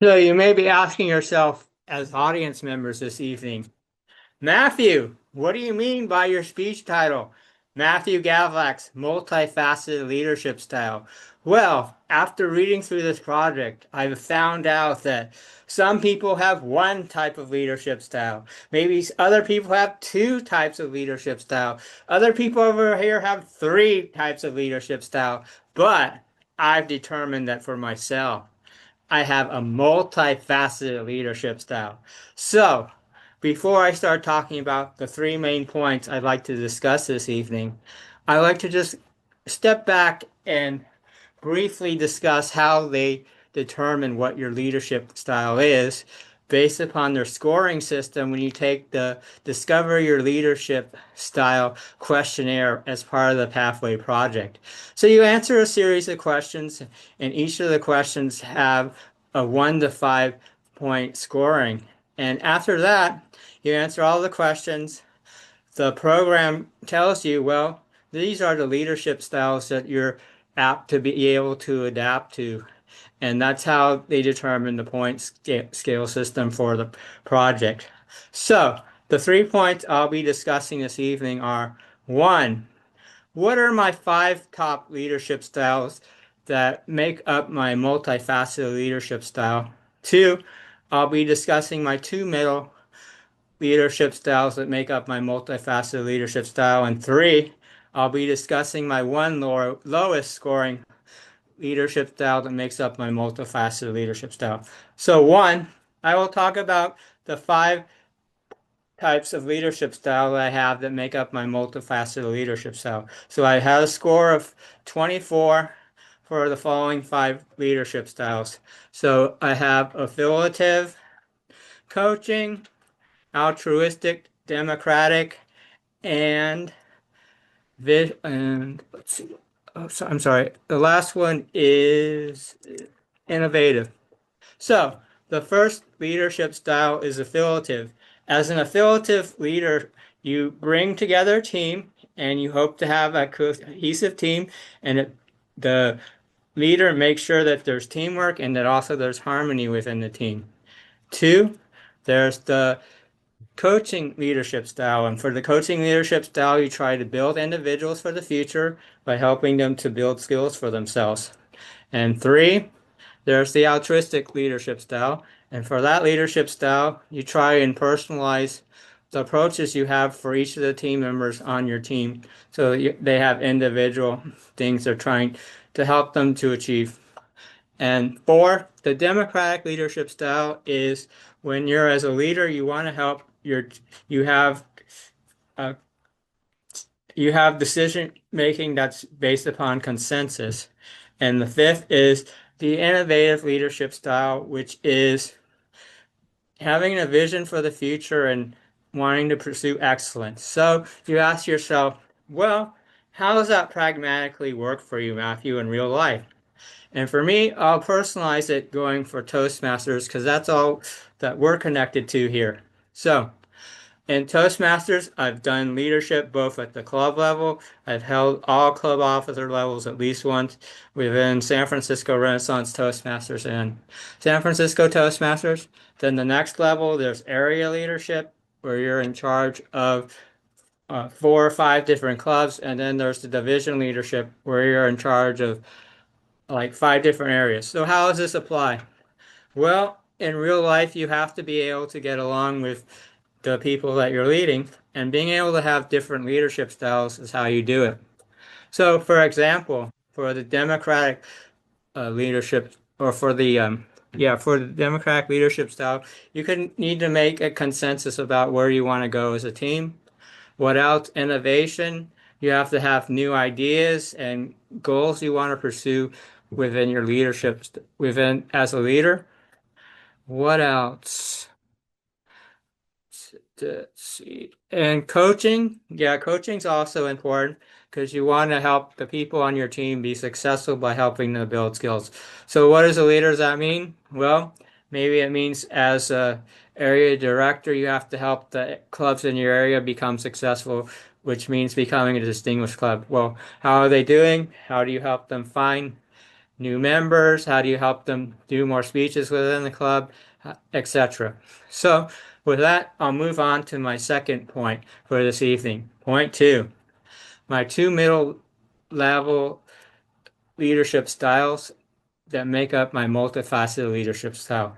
So you may be asking yourself as audience members this evening, Matthew, what do you mean by your speech title? Matthew Gavlak's Multifaceted Leadership Style. Well, after reading through this project, I've found out that some people have one type of leadership style. Maybe other people have two types of leadership style. Other people over here have three types of leadership style. But I've determined that for myself, I have a multifaceted leadership style. So, before I start talking about the three main points I'd like to discuss this evening, I'd like to just step back and briefly discuss how they determine what your leadership style is based upon their scoring system when you take the Discover Your Leadership Style questionnaire as part of the Pathway project. So you answer a series of questions, and each of the questions have a 1 to 5 point scoring. And after that, you answer all the questions. The program tells you, well, these are the leadership styles that you're apt to be able to adapt to. And that's how they determine the point scale system for the project. So, the 3 points I'll be discussing this evening are one, what are my five top leadership styles that make up my multifaceted leadership style? Two, I'll be discussing my two middle leadership styles that make up my multifaceted leadership style. And three, I'll be discussing my lowest scoring leadership style that makes up my multifaceted leadership style. So, one, I will talk about the five types of leadership style that I have that make up my multifaceted leadership style. So, I had a score of 24 for the following five leadership styles. So, I have affiliative, coaching, altruistic, democratic, and let's see. Oh, so, I'm sorry. The last one is innovative. So the first leadership style is affiliative. As an affiliative leader, you bring together a team and you hope to have a cohesive team, and the leader makes sure that there's teamwork and that also there's harmony within the team. Two, there's the coaching leadership style. And for the coaching leadership style, you try to build individuals for the future by helping them to build skills for themselves. And three, there's the altruistic leadership style. And for that leadership style, you try and personalize the approaches you have for each of the team members on your team so they have individual things they're trying to help them to achieve. And four, the democratic leadership style is when you're as a leader, you want to help you have uh, you have decision making that's based upon consensus. And the fifth is the innovative leadership style, which is having a vision for the future and wanting to pursue excellence. So you ask yourself, well, how does that pragmatically work for you, Matthew, in real life? And for me, I'll personalize it going for Toastmasters because that's all that we're connected to here. So, in Toastmasters, I've done leadership both at the club level. I've held all club officer levels at least once within San Francisco Renaissance Toastmasters and San Francisco Toastmasters. Then the next level, there's area leadership, where you're in charge of 4 or 5 different clubs. And then there's the division leadership, where you're in charge of like 5 different areas. So how does this apply? Well, in real life, you have to be able to get along with the people that you're leading, and being able to have different leadership styles is how you do it. So, for example, for the Democratic leadership, or for the Democratic leadership style, you could need to make a consensus about where you want to go as a team. What else? Innovation. You have to have new ideas and goals you want to pursue within your leadership, within as a leader. What else? Let's see. And coaching, yeah, coaching's also important because you want to help the people on your team be successful by helping them build skills. So what does a leader does that mean? Well, maybe it means as a area director, you have to help the clubs in your area become successful, which means becoming a distinguished club. Well, how are they doing? How do you help them find new members? How do you help them do more speeches within the club, etc.? So, with that, I'll move on to my second point for this evening. Point two, my two middle level leadership styles that make up my multifaceted leadership style.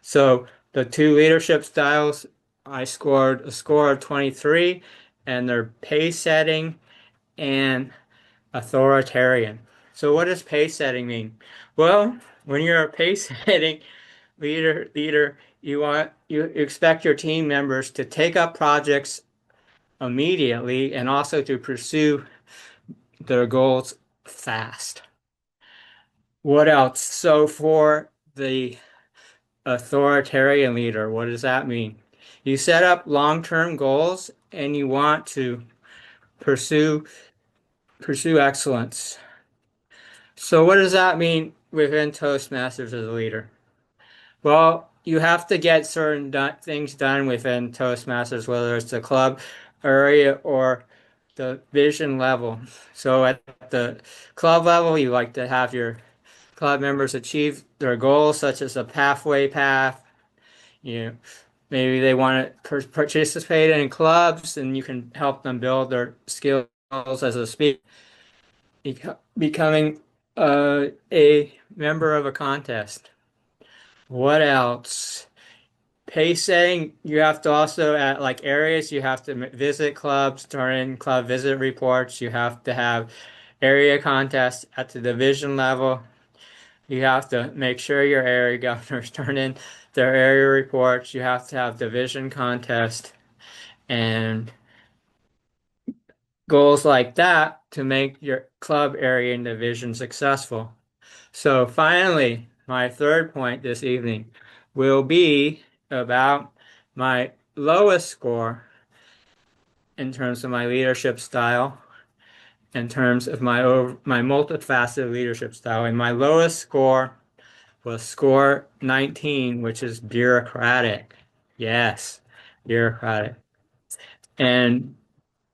So, the two leadership styles, I scored a score of 23, and they're pace setting and authoritarian. So what does pace setting mean? Well, when you're a pace setting leader, you expect your team members to take up projects immediately and also to pursue their goals fast. What else? So for the authoritarian leader, what does that mean? You set up long-term goals and you want to pursue excellence. So what does that mean within Toastmasters as a leader? Well, you have to get certain things done within Toastmasters, whether it's the club area or the vision level. So at the club level, you like to have your club members achieve their goals, such as a pathway path. You know, maybe they want to participate in clubs, and you can help them build their skills as a speaker, becoming a member of a contest. What else? Pace setting, you have to also at like areas, you have to visit clubs, turn in club visit reports. You have to have area contests at the division level. You have to make sure your area governors turn in their area reports. You have to have division contests and goals like that to make your club area and division successful. So finally, my third point this evening will be about my lowest score in terms of my leadership style, in terms of my multifaceted leadership style. And my lowest score was score 19, which is bureaucratic. Yes, bureaucratic. And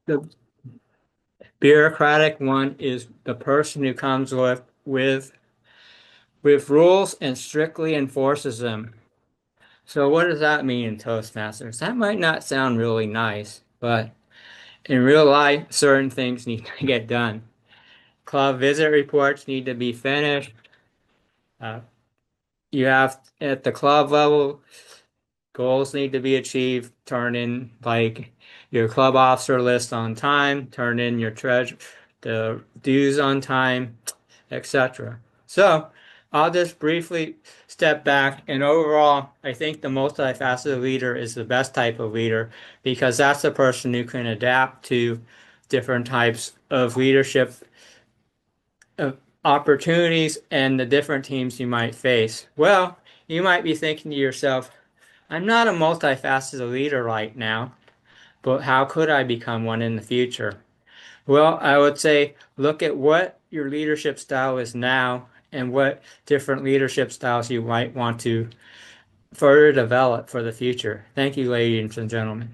the bureaucratic one is the person who comes with rules and strictly enforces them. So what does that mean in Toastmasters? That might not sound really nice, but in real life, certain things need to get done. Club visit reports need to be finished. Uh, you have at the club level, goals need to be achieved. Turn in like your club officer list on time. Turn in your the dues on time, etc. So I'll just briefly step back, and overall, I think the multifaceted leader is the best type of leader because that's the person who can adapt to different types of leadership opportunities and the different teams you might face. Well, you might be thinking to yourself, I'm not a multifaceted leader right now, but how could I become one in the future? Well, I would say look at what your leadership style is now and what different leadership styles you might want to further develop for the future. Thank you, ladies and gentlemen.